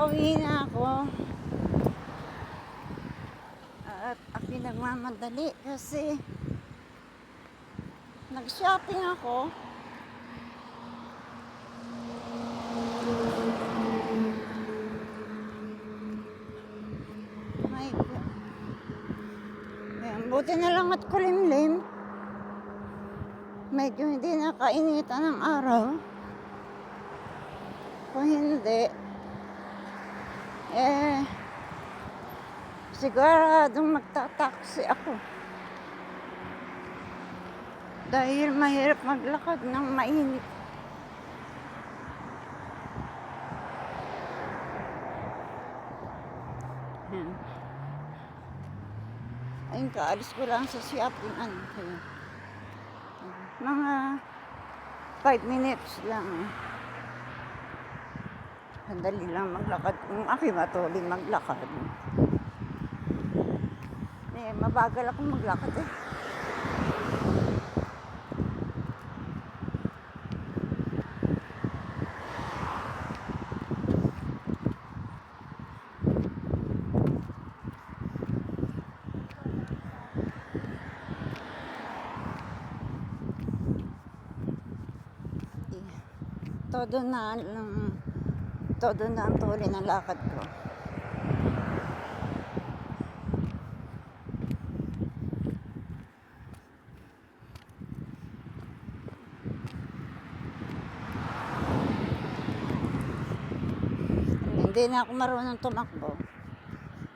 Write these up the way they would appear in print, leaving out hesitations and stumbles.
Pauwi na ako. At ako nagmamadali kasi nag-shopping ako. My God. Ayan, buti na lang at kulimlim. Medyo hindi nakainitan ng araw. Kung hindi, siguradong magtataksi ako. Dahil mahirap maglakad ng mainit. Ayan. Ayun, kaalis ko lang sa shopping. Mga 5 minutes lang. Sandali lang maglakad. Kung ako matuloy maglakad. Mabagal ako maglakad eh. Todo na ang tuloy ng lakad ko. Hindi na ako marunong tumakbo.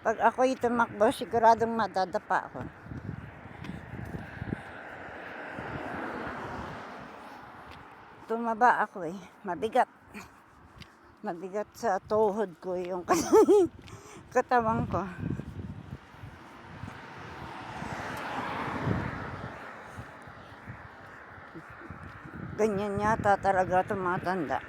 Pag ako'y tumakbo, siguradong madadapa ako. Tumaba ako eh. Mabigat. Mabigat sa tuhod ko yung katawan ko. Ganyan yata talaga tumatanda.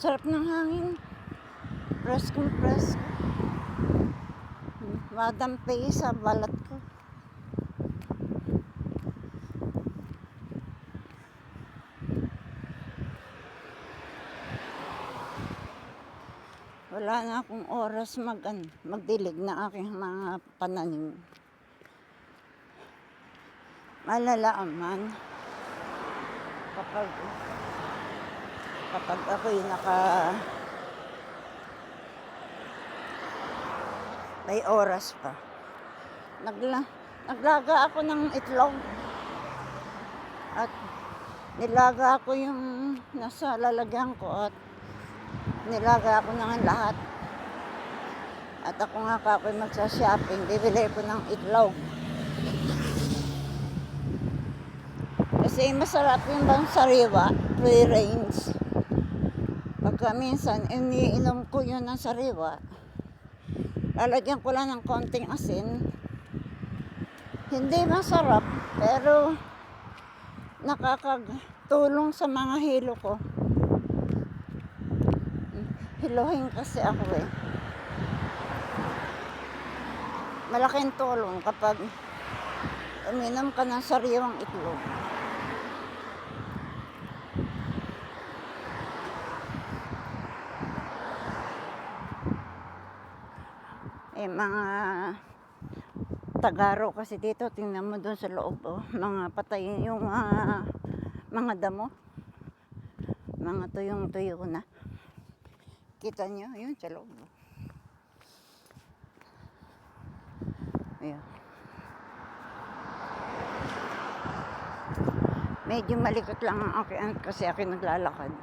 Sarap ng hangin. Presko. Madampi sa balat ko. Wala na akong oras magdilig na aking mga pananim. Malalaman kapag ako'y may oras pa. Naglaga ako ng itlog. At nilaga ako yung nasa lalagyan ko at nilaga ako ng lahat. At ako nga ako'y magsa-shopping, bibili ko ng itlog. Kasi masarap yung bang sariwa, free range. Pagka minsan, iniinom ko yun ng sariwa, lalagyan ko lang ng konting asin. Hindi masarap, pero nakakatulong sa mga hilo ko. Hiluhin kasi ako eh. Malaking tulong kapag uminom ka ng sariwang itlog. Mga Tagaro kasi dito, tingnan mo doon sa loob, mga patay yung mga damo. Mga tuyong-tuyo na. Kita nyo, yun sa loob. Ayan. Medyo malikot lang ang akin kasi akin naglalakad.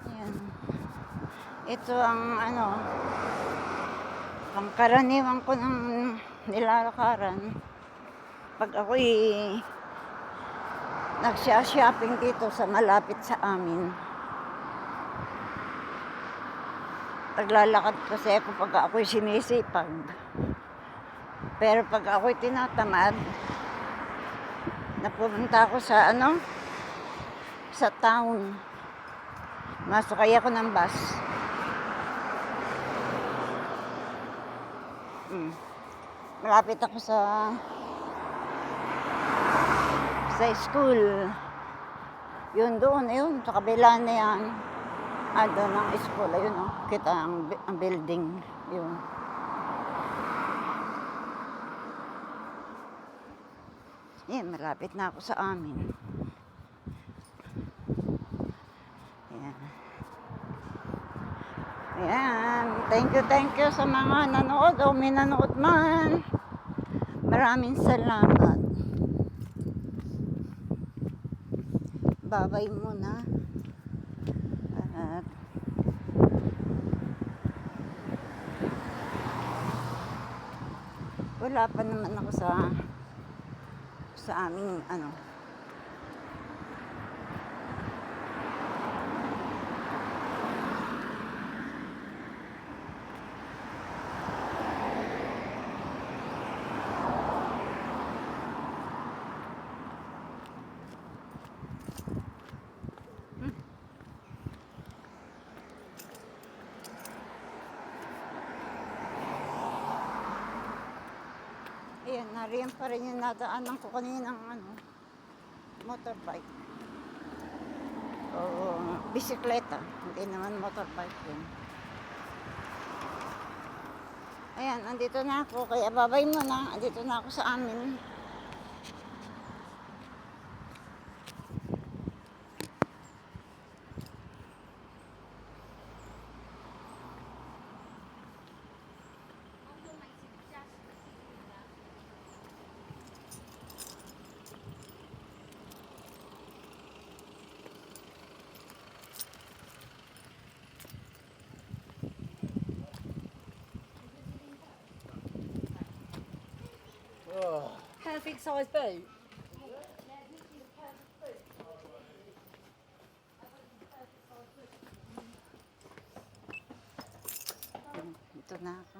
Ayan. Ito ang ano, pangkaraniwan ko ng nilalakaran. Pag ako'y nagsha-shopping dito sa malapit sa amin. Naglalakad kasi ako pag ako'y sinisipag. Pero pag ako'y tinatamad, napupunta ako sa ano, sa town. Masakay ako ng bus. Malapit ako sa school. Yun doon, ayun, sa kabila na yan. Doon ang school, ayun oh. Kita ang building. Yun. Yan, malapit na ako sa amin. Ayan. Ayan. Thank you sa mga nanood o may nanood man. Maraming salamat. Babay muna. At wala pa naman ako sa aming ano. Ayan, nariyan pa rin yung nadaanan ko kaninang ano, motorbike. O bisikleta, hindi naman motorbike yun. Ayan, andito na ako, kaya babay muna, andito na ako sa amin. Had a big size boot. Ito na ako.